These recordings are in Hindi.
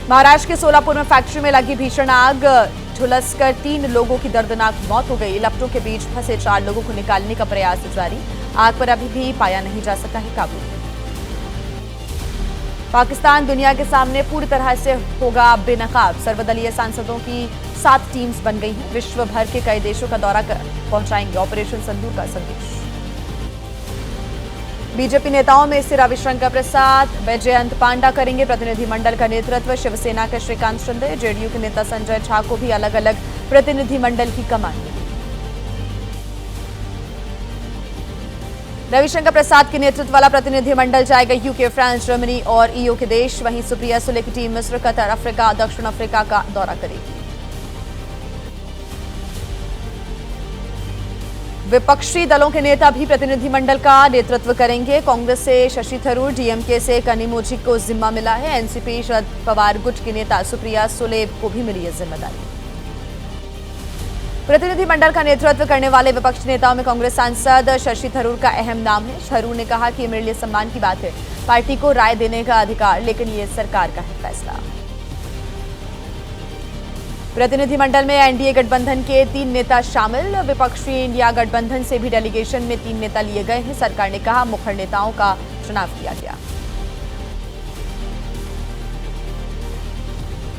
महाराष्ट्र के सोलापुर में फैक्ट्री में लगी भीषण आग, झुलसकर 3 लोगों की दर्दनाक मौत हो गई। लपटों के बीच फंसे 4 लोगों को निकालने का प्रयास जारी। आग पर अभी भी पाया नहीं जा सका है काबू। पाकिस्तान दुनिया के सामने पूरी तरह से होगा बेनकाब। सर्वदलीय सांसदों की 7 टीम्स बन गई हैं। विश्व भर के कई देशों का दौरा पहुंचाएंगे ऑपरेशन सिंदूर का संदेश। बीजेपी नेताओं में से रविशंकर प्रसाद, वैजयंत पांडा करेंगे प्रतिनिधिमंडल का नेतृत्व। शिवसेना के श्रीकांत शिंदे, जेडीयू के नेता संजय झा को भी अलग अलग प्रतिनिधिमंडल की कमान मिली। रविशंकर प्रसाद के नेतृत्व वाला प्रतिनिधिमंडल जाएगा यूके, फ्रांस, जर्मनी और ईयू के देश। वहीं सुप्रिया सुले की टीम मिस्र, कतर, अफ्रीका, दक्षिण अफ्रीका का दौरा करेगी। विपक्षी दलों के नेता भी प्रतिनिधिमंडल का नेतृत्व करेंगे। कांग्रेस से शशि थरूर, डीएमके से कनिमोझी को जिम्मा मिला है। एनसीपी शरद पवार गुट की नेता सुप्रिया सुले को भी मिली है जिम्मेदारी। प्रतिनिधिमंडल का नेतृत्व करने वाले विपक्षी नेताओं में कांग्रेस सांसद शशि थरूर का अहम नाम है। थरूर ने कहा कि ये मेरे लिए सम्मान की बात है, पार्टी को राय देने का अधिकार, लेकिन ये सरकार का है फैसला। प्रतिनिधिमंडल में एनडीए गठबंधन के 3 नेता शामिल। विपक्षी इंडिया गठबंधन से भी डेलीगेशन में 3 नेता लिए गए हैं। सरकार ने कहा मुखर नेताओं का चुनाव किया गया।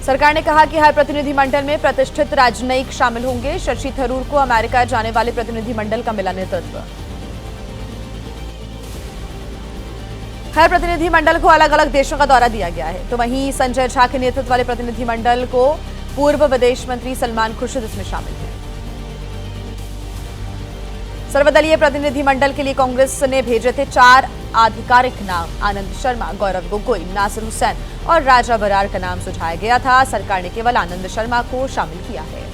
सरकार ने कहा कि हर प्रतिनिधिमंडल में प्रतिष्ठित राजनयिक शामिल होंगे। शशि थरूर को अमेरिका जाने वाले प्रतिनिधिमंडल का मिला नेतृत्व। हर प्रतिनिधिमंडल को अलग अलग देशों का दौरा दिया गया है। तो वहीं संजय झा के नेतृत्व वाले प्रतिनिधिमंडल को पूर्व विदेश मंत्री सलमान खुर्शीद इसमें शामिल हैं। सर्वदलीय प्रतिनिधिमंडल के लिए कांग्रेस ने भेजे थे 4 आधिकारिक नाम। आनंद शर्मा, गौरव गोगोई, नासिर हुसैन और राजा बरार का नाम सुझाया गया था। सरकार ने केवल आनंद शर्मा को शामिल किया है।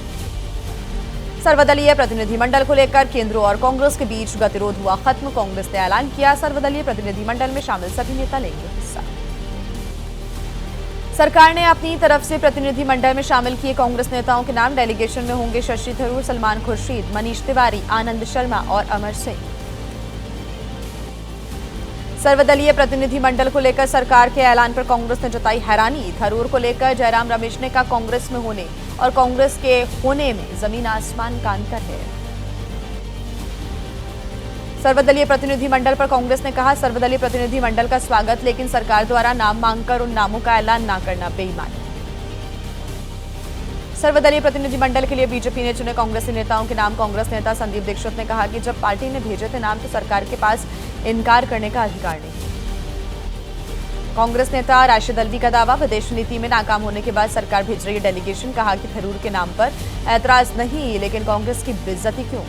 सर्वदलीय प्रतिनिधिमंडल को लेकर केंद्र और कांग्रेस के बीच गतिरोध हुआ खत्म। कांग्रेस ने ऐलान किया सर्वदलीय प्रतिनिधिमंडल में शामिल सभी नेता लेंगे हिस्सा। सरकार ने अपनी तरफ से प्रतिनिधिमंडल में शामिल किए कांग्रेस नेताओं के नाम। डेलीगेशन में होंगे शशि थरूर, सलमान खुर्शीद, मनीष तिवारी, आनंद शर्मा और अमर सिंह। सर्वदलीय प्रतिनिधिमंडल को लेकर सरकार के ऐलान पर कांग्रेस ने जताई हैरानी। थरूर को लेकर जयराम रमेश ने कहा कांग्रेस में होने और कांग्रेस के होने में जमीन आसमान का अंतर है। सर्वदलीय प्रतिनिधिमंडल पर कांग्रेस ने कहा सर्वदलीय प्रतिनिधिमंडल का स्वागत, लेकिन सरकार द्वारा नाम मांगकर उन नामों का ऐलान न करना बेईमानी। सर्वदलीय प्रतिनिधिमंडल के लिए बीजेपी ने चुने कांग्रेसी नेताओं के नाम। कांग्रेस नेता संदीप दीक्षित ने कहा कि जब पार्टी ने भेजे थे नाम तो सरकार के पास इनकार करने का अधिकार नहीं। कांग्रेस नेता राशिद अल्वी का दावा, विदेश नीति में नाकाम होने के बाद सरकार भेज रही है डेलीगेशन। कहा कि थरूर के नाम पर ऐतराज नहीं, लेकिन कांग्रेस की बेइज्जती क्यों।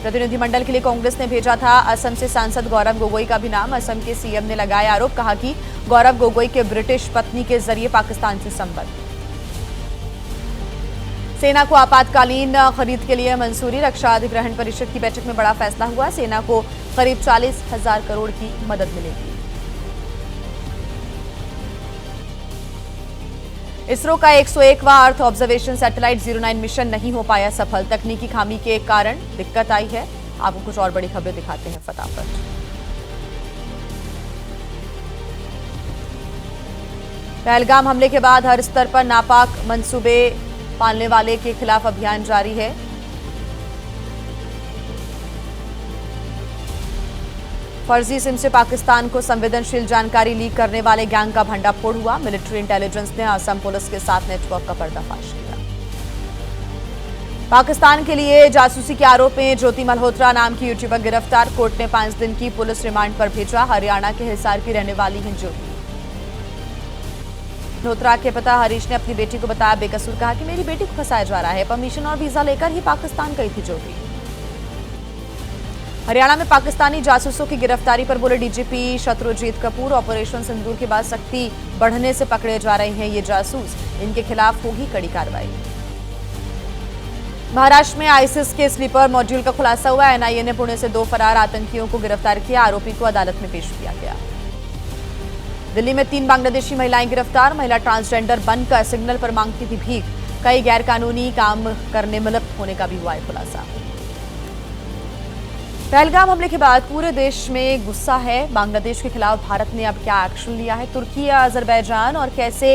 प्रतिनिधिमंडल के लिए कांग्रेस ने भेजा था असम से सांसद गौरव गोगोई का भी नाम। असम के सीएम ने लगाया आरोप, कहा कि गौरव गोगोई के ब्रिटिश पत्नी के जरिए पाकिस्तान से संबंध। सेना को आपातकालीन खरीद के लिए मंजूरी। रक्षा अधिग्रहण परिषद की बैठक में बड़ा फैसला हुआ। सेना को करीब 40,000 करोड़ की मदद मिलेगी। इसरो का 101वां अर्थ ऑब्जर्वेशन सैटेलाइट 09 मिशन नहीं हो पाया सफल। तकनीकी खामी के कारण दिक्कत आई है। आपको कुछ और बड़ी खबरें दिखाते हैं फटाफट। पहलगाम हमले के बाद हर स्तर पर नापाक मंसूबे पालने वाले के खिलाफ अभियान जारी है। फर्जी सिम से पाकिस्तान को संवेदनशील जानकारी लीक करने वाले गैंग का भंडाफोड़ हुआ। मिलिट्री इंटेलिजेंस ने असम पुलिस के साथ नेटवर्क का पर्दाफाश किया। पाकिस्तान के लिए जासूसी के आरोप में ज्योति मल्होत्रा नाम की यूट्यूबर गिरफ्तार। कोर्ट ने 5 दिन की पुलिस रिमांड पर भेजा। हरियाणा के हिसार की रहने वाली है ज्योति। मल्होत्रा के पिता हरीश ने अपनी बेटी को बताया बेकसूर। कहा कि मेरी बेटी को फंसाया जा रहा है। परमिशन और वीजा लेकर ही पाकिस्तान गई थी ज्योति। हरियाणा में पाकिस्तानी जासूसों की गिरफ्तारी पर बोले डीजीपी शत्रुजीत कपूर, ऑपरेशन सिंदूर के बाद सख्ती बढ़ने से पकड़े जा रहे हैं ये जासूस। इनके खिलाफ होगी कड़ी कार्रवाई। महाराष्ट्र में आईसिस के स्लीपर मॉड्यूल का खुलासा हुआ। एनआईए ने पुणे से 2 फरार आतंकियों को गिरफ्तार किया। आरोपी को अदालत में पेश किया गया। दिल्ली में 3 बांग्लादेशी महिलाएं गिरफ्तार। महिला ट्रांसजेंडर बनकर सिग्नल पर मांगती थी भीख। कई गैरकानूनी काम करने में लिप्त होने का भी हुआ है खुलासा। पहलगाम हमले के बाद पूरे देश में गुस्सा है। बांग्लादेश के खिलाफ भारत ने अब क्या एक्शन लिया है, तुर्की या अजरबैजान, और कैसे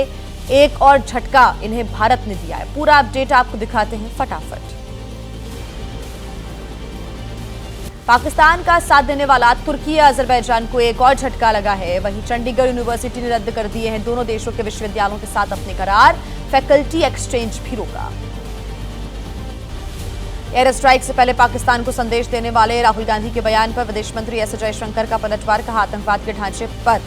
एक और झटका इन्हें भारत ने दिया है, पूरा अपडेट आपको दिखाते हैं फटाफट। पाकिस्तान का साथ देने वाला तुर्की या अजरबैजान को एक और झटका लगा है। वहीं चंडीगढ़ यूनिवर्सिटी ने रद्द कर दिए हैं दोनों देशों के विश्वविद्यालयों के साथ अपने करार, फैकल्टी एक्सचेंज भी रोका। एयर स्ट्राइक से पहले पाकिस्तान को संदेश देने वाले राहुल गांधी के बयान पर विदेश मंत्री एस जयशंकर का पलटवार, कहा आतंकवाद के ढांचे पर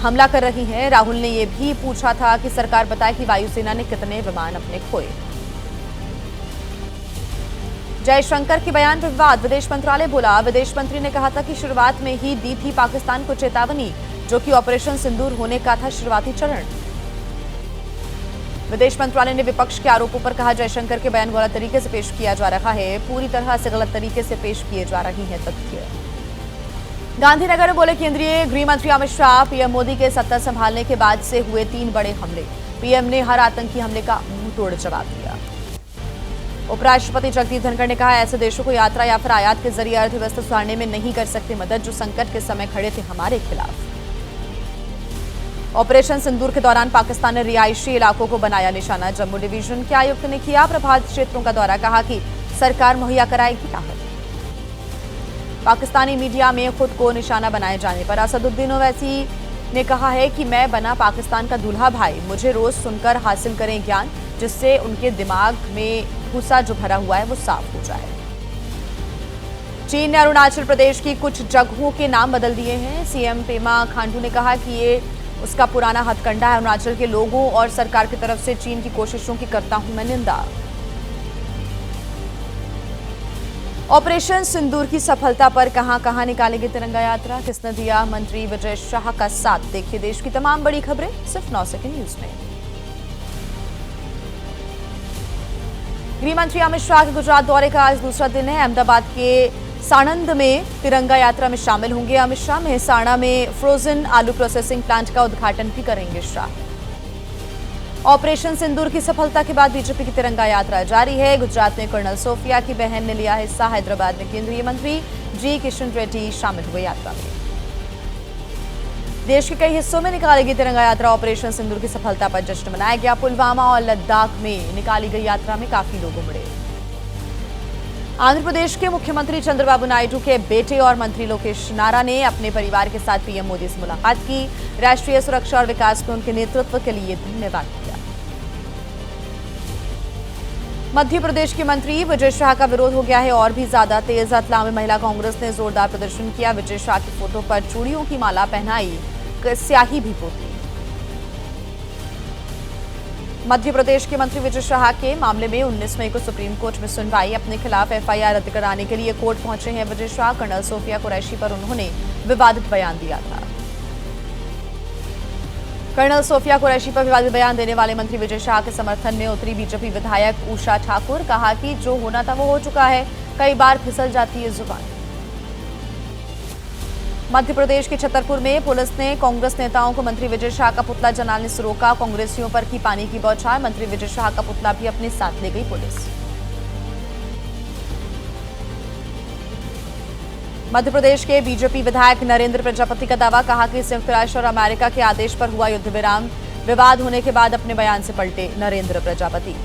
हमला कर रही है। राहुल ने यह भी पूछा था कि सरकार बताए कि वायुसेना ने कितने विमान अपने खोए। जयशंकर के बयान पर विवाद, विदेश मंत्रालय बोला, विदेश मंत्री ने कहा था कि शुरुआत में ही दी थी पाकिस्तान को चेतावनी, जो कि ऑपरेशन सिंदूर होने का था शुरुआती चरण। विदेश मंत्रालय ने विपक्ष के आरोपों पर कहा जयशंकर के बयान गलत तरीके से पेश किया जा रहा है, पूरी तरह से गलत तरीके से पेश किए जा रही हैं तथ्य। गांधीनगर में बोले केंद्रीय गृह मंत्री अमित शाह, पीएम मोदी के सत्ता संभालने के बाद से हुए 3 बड़े हमले, पीएम ने हर आतंकी हमले का मुंहतोड़ जवाब दिया। उपराष्ट्रपति जगदीप धनखड़ ने कहा ऐसे देशों को यात्रा या फिर आयात के जरिए अर्थव्यवस्था सुधारने में नहीं कर सकते मदद जो संकट के समय खड़े थे हमारे खिलाफ। ऑपरेशन सिंदूर के दौरान पाकिस्तान ने रिहायशी इलाकों को बनाया निशाना, जम्मू डिवीजन के आयुक्त ने किया प्रभावित क्षेत्रों का दौरा, कहा कि सरकार मुहैया कराएगी राहत। पाकिस्तानी मीडिया में खुद को निशाना बनाए जाने पर असदुद्दीन ओवैसी ने कहा है कि मैं बना पाकिस्तान का दूल्हा भाई, मुझे रोज सुनकर हासिल करें ज्ञान, जिससे उनके दिमाग में भूसा जो भरा हुआ है वो साफ हो जाए। चीन ने अरुणाचल प्रदेश की कुछ जगहों के नाम बदल दिए हैं। सीएम पेमा खांडू ने कहा कि ये उसका पुराना हथकंडा है। अरुणाचल के लोगों और सरकार की तरफ से चीन की कोशिशों की करता हूं मैं निंदा। ऑपरेशन सिंदूर की सफलता पर कहां निकाली गई तिरंगा यात्रा, किसने दिया मंत्री विजय शाह का साथ, देखिए देश की तमाम बड़ी खबरें सिर्फ 9 सेकंड न्यूज में। गृह मंत्री अमित शाह के गुजरात दौरे का आज दूसरा दिन है। अहमदाबाद के साणंद में तिरंगा यात्रा में शामिल होंगे अमित शाह। मेहसाणा में फ्रोजन आलू प्रोसेसिंग प्लांट का उद्घाटन भी करेंगे शाह। ऑपरेशन सिंदूर की सफलता के बाद बीजेपी की तिरंगा यात्रा जारी है। गुजरात में कर्नल सोफिया की बहन ने लिया हिस्सा। हैदराबाद में केंद्रीय मंत्री जी किशन रेड्डी शामिल हुए यात्रा में। देश के कई हिस्सों में निकाली गई तिरंगा यात्रा। ऑपरेशन सिंदूर की सफलता पर जश्न मनाया गया। पुलवामा और लद्दाख में निकाली गई यात्रा में काफी लोग उमड़े। आंध्र प्रदेश के मुख्यमंत्री चंद्रबाबू नायडू के बेटे और मंत्री लोकेश नारा ने अपने परिवार के साथ पीएम मोदी से मुलाकात की। राष्ट्रीय सुरक्षा और विकास में उनके नेतृत्व के लिए धन्यवाद किया। मध्य प्रदेश के मंत्री विजय शाह का विरोध हो गया है और भी ज्यादा तेज। रतलाम में महिला कांग्रेस ने जोरदार प्रदर्शन किया। विजय शाह की फोटो पर चूड़ियों की माला पहनाई, स्याही भी पोती। मध्य प्रदेश के मंत्री विजय शाह के मामले में 19 मई को सुप्रीम कोर्ट में सुनवाई। अपने खिलाफ एफआईआर रद्द कराने के लिए कोर्ट पहुंचे हैं विजय शाह। कर्नल सोफिया कुरैशी पर उन्होंने विवादित बयान दिया था। कर्नल सोफिया कुरैशी पर विवादित बयान देने वाले मंत्री विजय शाह के समर्थन में उतरी बीजेपी विधायक उषा ठाकुर। कहा कि जो होना था वो हो चुका है, कई बार फिसल जाती है जुबान। मध्य प्रदेश के छतरपुर में पुलिस ने कांग्रेस नेताओं को मंत्री विजय शाह का पुतला जलाने से रोका। कांग्रेसियों पर की पानी की बौछार। मंत्री विजय शाह का पुतला भी अपने साथ ले गई पुलिस। मध्य प्रदेश के बीजेपी विधायक नरेंद्र प्रजापति का दावा, कहा कि संयुक्त राष्ट्र और अमेरिका के आदेश पर हुआ युद्ध विराम। विवाद होने के बाद अपने बयान से पलटे नरेंद्र प्रजापति।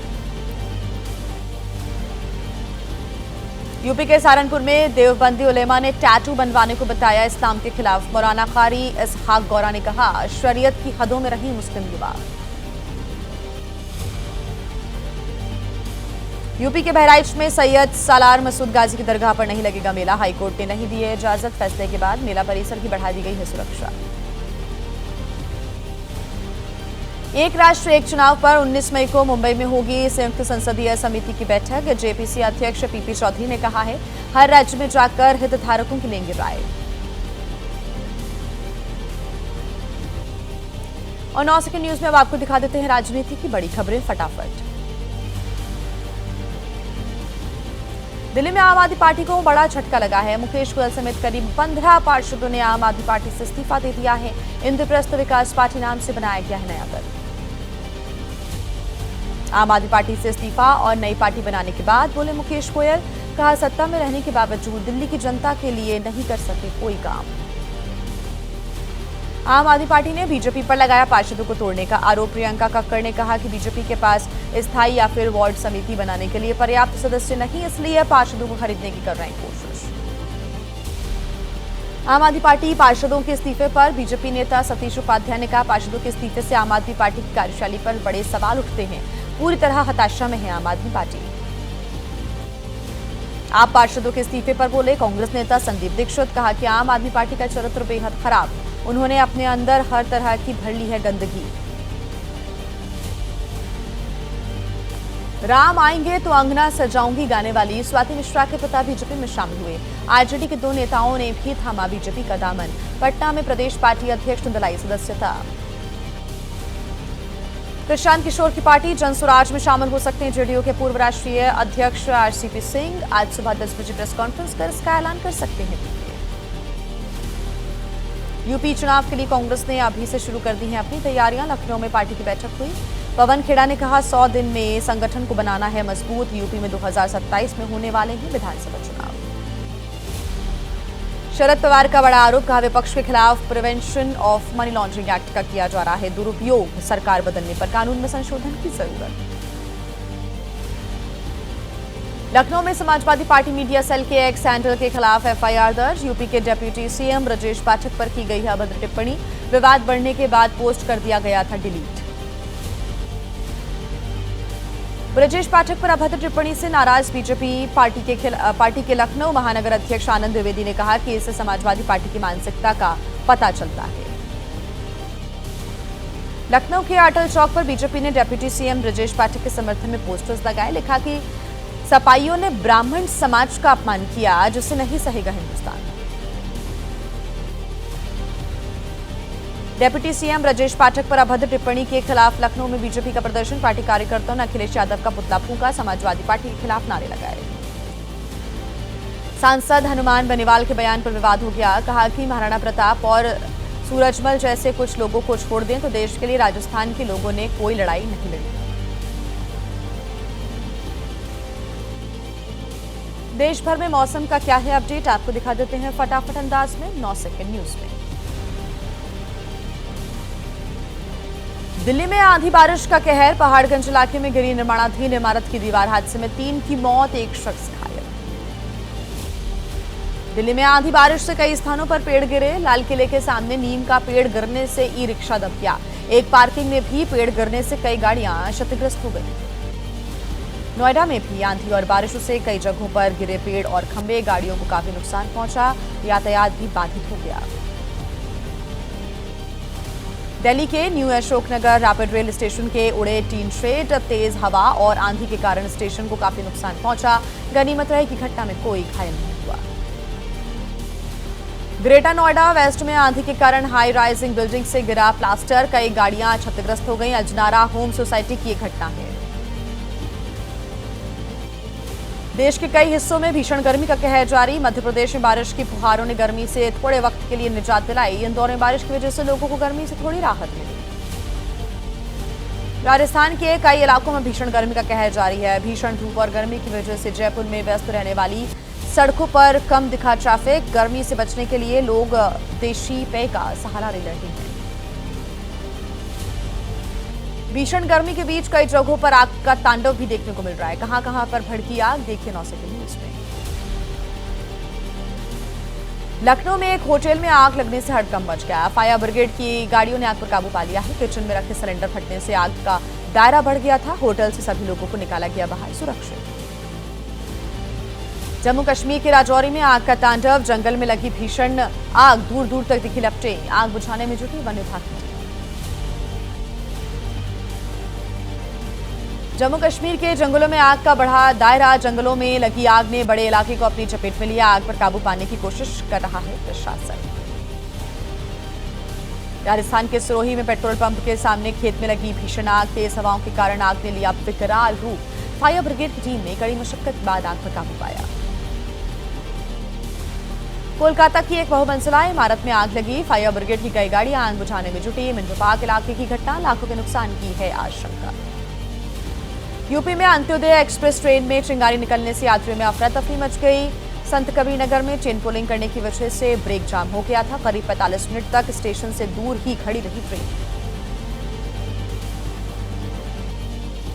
यूपी के सहारनपुर में देवबंदी उलेमा ने टैटू बनवाने को बताया इस्लाम के खिलाफ। मौलाना कारी इसहाक गौरा ने कहा शरीयत की हदों में रही मुस्लिम युवा। यूपी के बहराइच में सैयद सालार मसूद गाजी की दरगाह पर नहीं लगेगा मेला। हाईकोर्ट ने नहीं दी है इजाजत। फैसले के बाद मेला परिसर की बढ़ा दी गई है सुरक्षा। एक राष्ट्र एक चुनाव पर 19 मई को मुंबई में होगी संयुक्त संसदीय समिति की बैठक। जेपीसी अध्यक्ष पीपी चौधरी ने कहा है हर राज्य में जाकर हितधारकों की लेंगे राय। और 9 सेकंड न्यूज में अब आपको दिखा देते हैं राजनीति की बड़ी खबरें फटाफट। दिल्ली में आम आदमी पार्टी को बड़ा झटका लगा है। मुकेश गोयल समेत करीब 15 पार्षदों ने आम आदमी पार्टी से इस्तीफा दे दिया है। इंद्रप्रस्थ विकास पार्टी नाम से बनाया गया है नया दल। आम आदमी पार्टी से इस्तीफा और नई पार्टी बनाने के बाद बोले मुकेश गोयल, कहा, सत्ता में रहने के बावजूद दिल्ली की जनता के लिए नहीं कर सके कोई काम। आम आदमी पार्टी ने बीजेपी पर लगाया पार्षदों को तोड़ने का आरोप। प्रियंका कक्कड़ ने कहा कि बीजेपी के पास स्थायी या फिर वार्ड समिति बनाने के लिए पर्याप्त सदस्य नहीं, इसलिए पार्षदों को खरीदने की कर रहे हैं कोशिश। आम आदमी पार्टी पार्षदों के इस्तीफे पर बीजेपी नेता सतीश उपाध्याय ने कहा, पार्षदों के इस्तीफे से आम आदमी पार्टी की कार्यशैली पर बड़े सवाल उठते हैं। पूरी तरह हताशा में है आम आदमी पार्टी। आप पार्षदों के इस्तीफे पर बोले कांग्रेस नेता संदीप दीक्षित। कहा कि आम आदमी पार्टी का चरित्र बेहद खराब, उन्होंने अपने अंदर हर तरह की भर ली है गंदगी। राम आएंगे तो अंगना सजाऊंगी गाने वाली स्वाति मिश्रा के पिता बीजेपी में शामिल हुए। आरजेडी के 2 नेताओं ने भी थामा बीजेपी का दामन। पटना में प्रदेश पार्टी अध्यक्ष ने दिलाई सदस्यता। प्रशांत किशोर की पार्टी जनसुराज में शामिल हो सकते हैं जेडीयू के पूर्व राष्ट्रीय अध्यक्ष आरसीपी सिंह। आज सुबह 10 बजे प्रेस कॉन्फ्रेंस कर इसका ऐलान कर सकते हैं। यूपी चुनाव के लिए कांग्रेस ने अभी से शुरू कर दी हैं अपनी तैयारियां। लखनऊ में पार्टी की बैठक हुई। पवन खेड़ा ने कहा, 100 दिन में संगठन को बनाना है मजबूत। यूपी में 2027 में होने वाले हैं विधानसभा चुनाव। शरद पवार का बड़ा आरोप। कहा, विपक्ष के खिलाफ prevention of money laundering act का किया जा रहा है दुरुपयोग। सरकार बदलने पर कानून में संशोधन की जरूरत। लखनऊ में समाजवादी पार्टी मीडिया सेल के एक्स हैंडल के खिलाफ एफआईआर दर्ज। यूपी के डिप्टी सीएम ब्रजेश पाठक पर की गई है अभद्र टिप्पणी। विवाद बढ़ने के बाद पोस्ट कर दिया गया था डिलीट। ब्रजेश पाठक पर अभद्र टिप्पणी से नाराज बीजेपी पार्टी के लखनऊ महानगर अध्यक्ष आनंद द्विवेदी ने कहा कि इससे समाजवादी पार्टी की मानसिकता का पता चलता है। लखनऊ के अटल चौक पर बीजेपी ने डिप्टी सीएम ब्रजेश पाठक के समर्थन में पोस्टर्स लगाए। लिखा कि सपाइयों ने ब्राह्मण समाज का अपमान किया, जिसे नहीं सहेगा हिंदुस्तान। डिप्टी सीएम ब्रजेश पाठक पर अभद्र टिप्पणी के खिलाफ लखनऊ में बीजेपी का प्रदर्शन। पार्टी कार्यकर्ताओं ने अखिलेश यादव का पुतला फूंका। समाजवादी पार्टी के खिलाफ नारे लगाए। सांसद हनुमान बेनीवाल के बयान पर विवाद हो गया। कहा कि महाराणा प्रताप और सूरजमल जैसे कुछ लोगों को छोड़ दें तो देश के लिए राजस्थान के लोगों ने कोई लड़ाई नहीं लड़ी। देश भर में मौसम का क्या है अपडेट, आपको दिखा देते हैं फटाफट अंदाज में 9 सेकंड न्यूज में। दिल्ली में आंधी बारिश का कहर। पहाड़गंज इलाके में गिरी निर्माणाधीन इमारत की दीवार। हादसे में 3 की मौत, 1 शख्स घायल। दिल्ली में आंधी बारिश से कई स्थानों पर पेड़ गिरे। लाल किले के सामने नीम का पेड़ गिरने से ई रिक्शा दब गया। एक पार्किंग में भी पेड़ गिरने से कई गाड़ियां क्षतिग्रस्त हो गई। नोएडा में भी आंधी और बारिश से कई जगहों पर गिरे पेड़ और खंभे, गाड़ियों को काफी नुकसान पहुंचा। यातायात भी बाधित हो गया। दिल्ली के new Ashoknagar rapid rail station के उड़े टीन शेड। तेज हवा और आंधी के कारण स्टेशन को काफी नुकसान पहुंचा। गनीमत रहे कि घटना में कोई घायल नहीं हुआ। ग्रेटर नोएडा वेस्ट में आंधी के कारण हाई राइजिंग बिल्डिंग से गिरा प्लास्टर। कई गाड़ियां क्षतिग्रस्त हो गई। अजनारा होम सोसाइटी की यह घटना है। देश के कई हिस्सों में भीषण गर्मी का कहर जारी। मध्य प्रदेश में बारिश की फुहारों ने गर्मी से थोड़े वक्त के लिए निजात दिलाई। इंदौर में बारिश की वजह से लोगों को गर्मी से थोड़ी राहत मिली। राजस्थान के कई इलाकों में भीषण गर्मी का कहर जारी है। भीषण धूप और गर्मी की वजह से जयपुर में व्यस्त रहने वाली सड़कों पर कम दिखा ट्रैफिक। गर्मी से बचने के लिए लोग देशी पेय का सहारा ले रहे हैं। भीषण गर्मी के बीच कई जगहों पर आग का तांडव भी देखने को मिल रहा है। कहां कहां पर भड़की आग, देखिए 9 सेकंड न्यूज में। लखनऊ में एक होटल में आग लगने से हड़कंप मच गया। फायर ब्रिगेड की गाड़ियों ने आग पर काबू पा लिया है। किचन में रखे सिलेंडर फटने से आग का दायरा बढ़ गया था। होटल से सभी लोगों को निकाला गया बाहर सुरक्षित। जम्मू कश्मीर के राजौरी में आग का तांडव। जंगल में लगी भीषण आग दूर दूर तक दिखी लपटें। आग बुझाने में जुटी वन विभाग की टीम। जम्मू कश्मीर के जंगलों में आग का बढ़ा दायरा। जंगलों में लगी आग ने बड़े इलाके को अपनी चपेट में लिया। आग पर काबू पाने की कोशिश कर रहा है प्रशासन। राजस्थान के सिरोही में पेट्रोल पंप के सामने खेत में लगी भीषण आग। तेज हवाओं के कारण आग ने लिया विकराल रूप। फायर ब्रिगेड की टीम ने कड़ी मशक्कत के बाद आग पर काबू पाया। कोलकाता की एक बहुमंजिला इमारत में आग लगी। फायर ब्रिगेड की कई गाड़ियां आग बुझाने में जुटी। मिंटो पार्क इलाके की घटना, लाखों के नुकसान की है आशंका। यूपी में अंत्योदय एक्सप्रेस ट्रेन में चिंगारी निकलने से यात्रियों में अफरा तफरी मच गई। संत कबीरनगर में चेन पुलिंग करने की वजह से ब्रेक जाम हो गया था। करीब 45 मिनट तक स्टेशन से दूर ही खड़ी रही ट्रेन।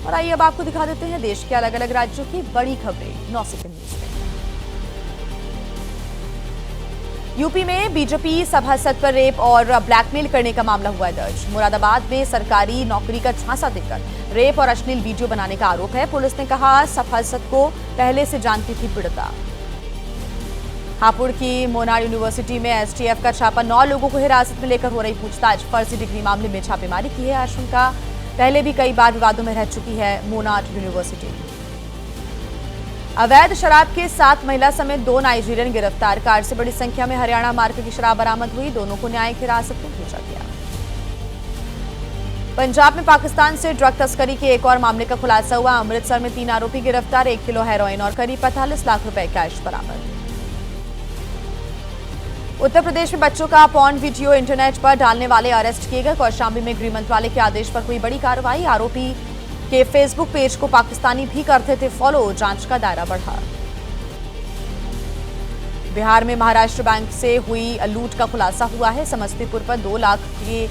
और आइए अब आपको दिखा देते हैं देश के अलग अलग राज्यों की बड़ी खबरें 9 सेकंड न्यूज में। यूपी में बीजेपी सभासद पर रेप और ब्लैकमेल करने का मामला हुआ दर्ज। मुरादाबाद में सरकारी नौकरी का झांसा देकर रेप और अश्लील वीडियो बनाने का आरोप है। पुलिस ने कहा सभासद को पहले से जानती थी पीड़िता। हापुड़ की मोनार यूनिवर्सिटी में एसटीएफ का छापा, 9 लोगों को हिरासत में लेकर हो रही पूछताछ। फर्जी डिग्री मामले में छापेमारी की है आशंका। पहले भी कई बार विवादों में रह चुकी है मोनार यूनिवर्सिटी। अवैध शराब के 7 महिला समेत 2 नाइजीरियन गिरफ्तार। कार से बड़ी संख्या में हरियाणा मार्ग की शराब बरामद हुई। दोनों को न्यायिक हिरासत में भेजा गया। पंजाब में पाकिस्तान से ड्रग तस्करी के एक और मामले का खुलासा हुआ। अमृतसर में 3 आरोपी गिरफ्तार। 1 किलो हेरोइन और करीब 45 लाख रुपए कैश बरामद। उत्तर प्रदेश में बच्चों का पॉर्न वीडियो इंटरनेट पर डालने वाले अरेस्ट किए गए। कौशाम्बी में गृह मंत्रालय के आदेश पर हुई बड़ी कार्रवाई। आरोपी के फेसबुक पेज को पाकिस्तानी भी करते थे फॉलो। जांच का दायरा बढ़ा। बिहार में महाराष्ट्र बैंक से हुई लूट का खुलासा हुआ है। समस्तीपुर पर 2 लाख के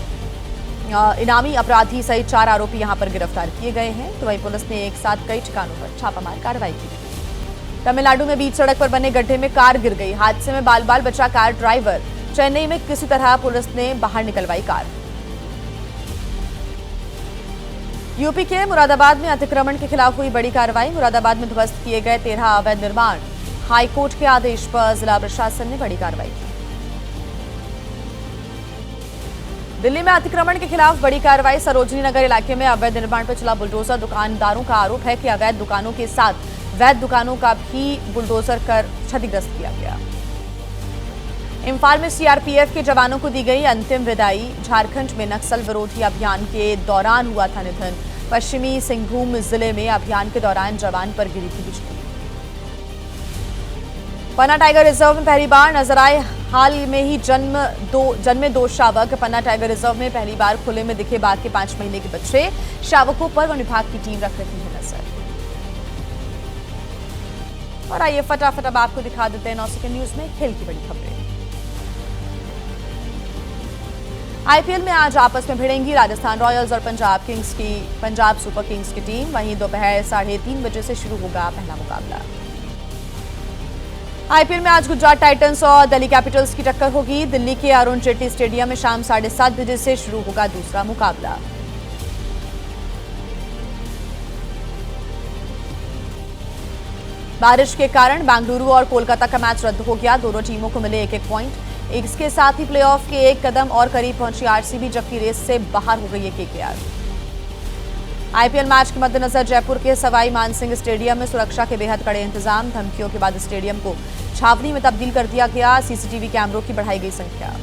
इनामी अपराधी सहित 4 आरोपी यहां पर गिरफ्तार किए गए हैं। तो वहीं पुलिस ने एक साथ कई ठिकानों पर छापामार कार्रवाई की। तमिलनाडु में बीच सड़क पर बने गड्ढे में कार गिर गई। हादसे में बाल बाल बचा कार ड्राइवर। चेन्नई में किसी तरह पुलिस ने बाहर निकलवाई कार। यूपी के मुरादाबाद में अतिक्रमण के खिलाफ हुई बड़ी कार्रवाई। मुरादाबाद में ध्वस्त किए गए 13 अवैध निर्माण। हाईकोर्ट के आदेश पर जिला प्रशासन ने बड़ी कार्रवाई की। दिल्ली में अतिक्रमण के खिलाफ बड़ी कार्रवाई। सरोजनी नगर इलाके में अवैध निर्माण पर चला बुलडोजर। दुकानदारों का आरोप है कि अवैध दुकानों के साथ वैध दुकानों का भी बुलडोजर कर क्षतिग्रस्त किया गया। इम्फाल में सीआरपीएफ के जवानों को दी गई अंतिम विदाई। झारखंड में नक्सल विरोधी अभियान के दौरान हुआ था निधन। पश्चिमी सिंहभूम जिले में अभियान के दौरान जवान पर गिरी थी बिजली। पन्ना टाइगर रिजर्व में पहली बार नजर आए। हाल में ही जन्मे 2 शावक। पन्ना टाइगर रिजर्व में पहली बार खुले में दिखे बाघ के 5 महीने के बच्चे। शावकों पर वन विभाग की टीम रख रही है नजर। और आइए फटाफट अब आपको दिखा देते हैं 9 सेकंड न्यूज में खेल की बड़ी खबरें। आईपीएल में आज आपस में भिड़ेंगी राजस्थान रॉयल्स और पंजाब सुपर किंग्स की टीम। वहीं दोपहर 3:30 बजे से शुरू होगा पहला मुकाबला। आईपीएल में आज गुजरात टाइटंस और दिल्ली कैपिटल्स की टक्कर होगी। दिल्ली के अरुण जेटली स्टेडियम में शाम 7:30 बजे से शुरू होगा दूसरा मुकाबला। बारिश के कारण बेंगलुरु और कोलकाता का मैच रद्द हो गया। दोनों टीमों को मिले 1-1 पॉइंट। इसके साथ ही प्लेऑफ के एक कदम और करीब पहुंची आरसीबी, जबकि रेस से बाहर हो गई है केकेआर। आईपीएल मैच के मद्देनजर जयपुर के सवाई मानसिंह स्टेडियम में सुरक्षा के बेहद कड़े इंतजाम। धमकियों के बाद स्टेडियम को छावनी में तब्दील कर दिया गया। सीसीटीवी कैमरों की बढ़ाई गई संख्या।